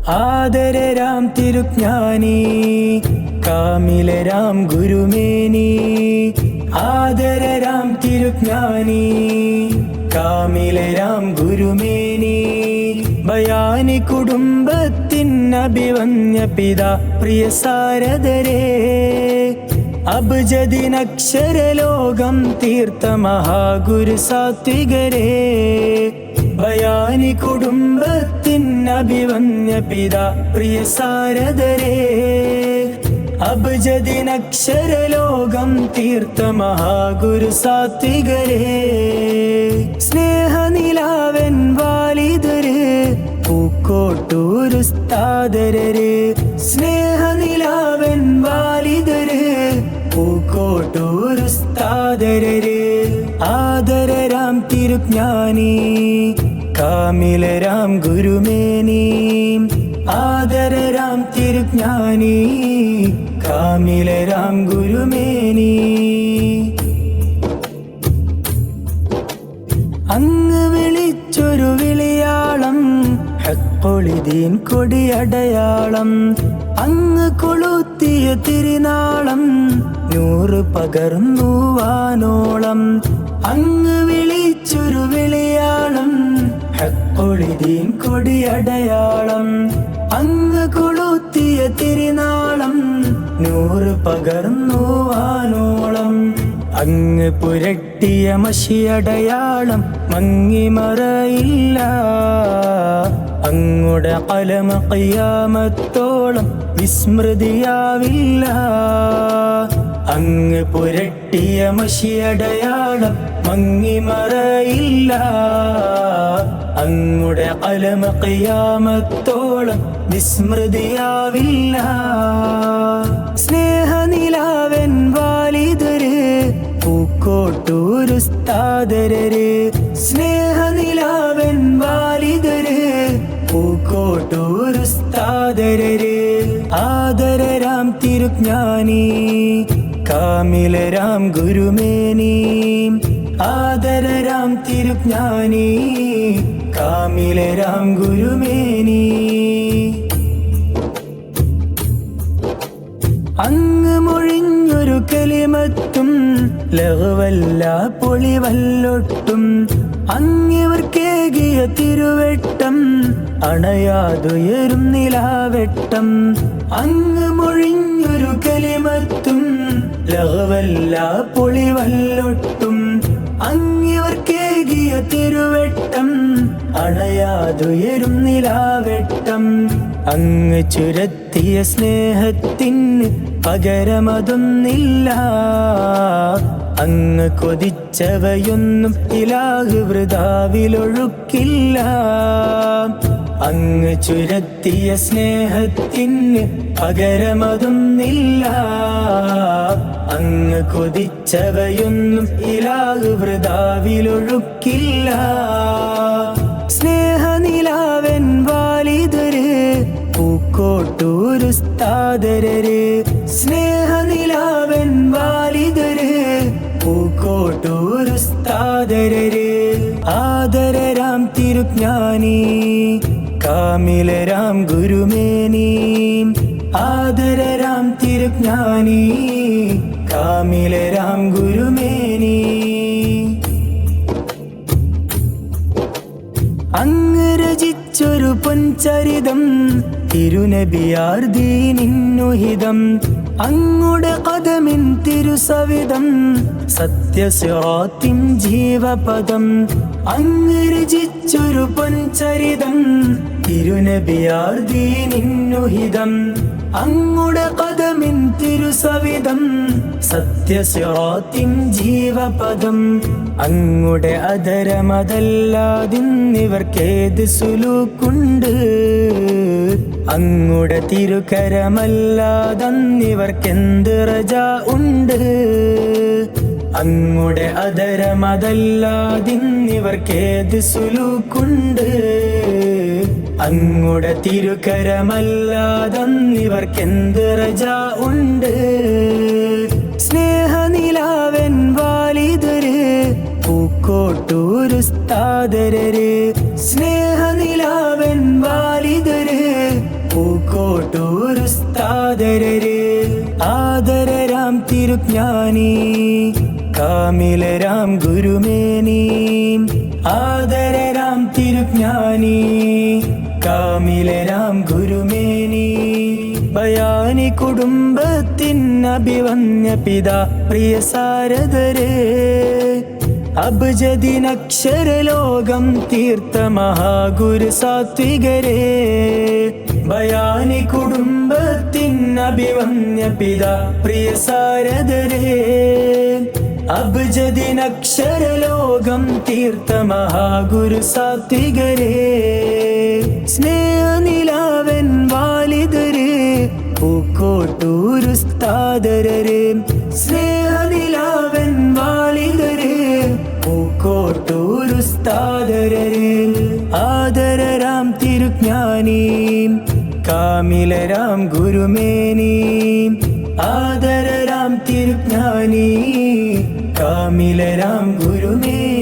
ആദരരാം തിരുജ്ഞാനി കാമിലരാം ഗുരുമേനി. ആദരരാം തിരുജ്ഞാനി കാമിലരാം ഗുരുമേനി. ബയാനി കുടുംബത്തിൻ അഭിവന്യ പിതാ പ്രിയ സാരദരേ. അബ്ജദിനക്ഷരലോകം തീർത്ത മഹാഗുരു സാത്വികരേ. ബയാനി കുടുംബത്തിൻ അഭിവന്യ പിതാ പ്രിയ സാരദരേ. അബ്ജദിനക്ഷരലോകം തീർത്ത മഹാഗുരു സാത്വികരേ. സ്നേഹനിലാവൻ വാലിദര് പൂക്കോട്ടൂരുസ്താദരര്. സ്നേഹനിലാവൻ വാലിദര് പൂക്കോട്ടൂരുസ്താദരര്. ആദരരാം തിരുജ്ഞാനി കാമിലരാം ഗുരുമേനി. ആദരരാം തിരുജ്ഞാനി കാമിലരാം ഗുരുമേനി. അങ്ങ് വിളിച്ചൊരു വിളിയാളം ഹഖ്ഖുലിദീൻ കൊടിയടയാളം. അങ്ങ് കൊളുത്തിയ തിരുനാളം നൂറ് പകർന്നു വാനോളം. അങ്ങ് വിളിച്ചൊരു വിളിയാളം ഹഖ്ഖുലിദീൻ കൊടിയടയാളം. അങ്ങ് കൊളുത്തിയ തിരുനാളം നൂറ് പകർന്നു വാനോളം. അങ്ങ് പുരട്ടിയ മഷിയടയാളം മങ്ങിമറയില്ല. അങ്ങുടെ ഖലമ ഖിയാമത്തോളം വിസ്മൃതിയാവില്ല. അങ്ങ് പുരട്ടിയ മഷിയടയാളം മങ്ങിമറയില്ല. അങ്ങുടെ ഖലമ ഖിയാമത്തോളം വിസ്മൃതിയാവില്ല. സ്നേഹനിലാവൻ വാലിദര് പൂക്കോട്ടൂരുസ്താദരര്. സ്നേഹനിലാവൻ വാലിദര് പൂക്കോട്ടൂരുസ്താദരര്. ആദരരാം തിരുജ്ഞാനി കാമിലരാം ഗുരുമേനി. ആദരരാം തിരുജ്ഞാനി കാമിലരാം ഗുരുമേനി. അങ്ങ് മൊഴിഞ്ഞൊരു കലിമത്തും ലഘുവല്ല പൊളിവല്ലൊട്ടും. അങ്ങിവർക്കേകിയ തിരുവെട്ടം അണയാതുയരും നിലാവെട്ടം. അങ്ങ് മൊഴിഞ്ഞൊരു കലിമത്തും ലഘുവല്ല പൊളിവല്ലൊട്ടും. അങ്ങിവർക്കേകിയ തിരുവെട്ടം അണയാതുയരും നിലാവെട്ടം. അങ്ങ് ചുരത്തിയ സ്നേഹത്തിന് പകരമതൊന്നില്ല. അങ്ങ് കൊതിച്ചവയൊന്നും ഇലാഹ് വൃഥാവിലൊഴുക്കില്ല. അങ്ങ് ചുരത്തിയ സ്നേഹത്തിന് പകരമതൊന്നില്ല. അങ്ങ് കൊതിച്ചവയൊന്നും ഇലാഹ് വൃഥാവിലൊഴുക്കില്ല. സ്നേഹനിലാവൻ വാലിദര് പൂക്കോട്ടൂരുസ്താദരര്. സ്നേഹനിലാവൻ വാലിദര് പൂക്കോട്ടൂരുസ്താദരര്. ആദരരാം തിരുജ്ഞാനി കാമിലരാം ഗുരുമേനി. ആദരരാം തിരുജ്ഞാനി കാമിലരാം ഗുരുമേനി. അങ്ങ് രചിച്ചൊരു പൊൻചരിതം തിരുനബിയാർ ദീനിന്നുഹിതം. അങ്ങുടെ ഖദമിൻ തിരുസവിധം സത്യസിറാത്തിൻ ജീവപദം. അങ്ങ് രചിച്ചൊരു പൊൻചരിതം തിരുനബിയാർ ദീനിന്നുഹിതം. അങ്ങുടെ ഖദമിൻ തിരുസവിധം സത്യസിറാത്തിൻ ജീവപദം. അങ്ങുടെ അധരമതല്ലാതിന്നിവർക്കേത് സുലൂക്കുണ്ട്. അങ്ങുടെ തിരുകരമല്ലാതന്നിവർക്കെന്ത് റജ ഉണ്ട്. അങ്ങുടെ അധരമതല്ലാതിന്നിവർക്കേത് സുലൂക്കുണ്ട്. അങ്ങുടെ തിരുകരമല്ലാതന്നിവർക്കെന്ത് റജ ഉണ്ട്. സ്നേഹനിലാവൻ വാലിദര് പൂക്കോട്ടൂരുസ്താദരര്. സ്നേഹനിലാവൻ വാലിദര് പൂക്കോട്ടൂരുസ്താദരര് ആദരരാം തിരുജ്ഞാനി കാമിലരാം ഗുരുമേനി ആദരരാം തിരുജ്ഞാനി കാമിലരാം ഗുരുമേനി ബയാനി കുടുംബത്തിൻ അഭിവന്യ പിതാ പ്രിയ സാരദരേ അബ്ജദിനക്ഷരലോകം തീർത്ത മഹാഗുരു സാത്വികരേ ബയാനി കുടുംബത്തിൻ അഭിവന്യ പിതാ പ്രിയ സാരദരേ അബ്ജദിനക്ഷരലോകം തീർത്ത മഹാഗുരു സാത്വികരേ സ്നേഹനിലാവൻ വാലിദരേ പൂക്കോട്ടൂരുസ്താദരര് സ്നേഹനിലാവൻ വാലിദരേ പൂക്കോട്ടൂരുസ്താദരര് ആദരരാം തിരുജ്ഞാനി കാമിലരാം ഗുരുമേനി ആദരരാം തിരുജ്ഞാനി കാമിലരാം ഗുരുമേനി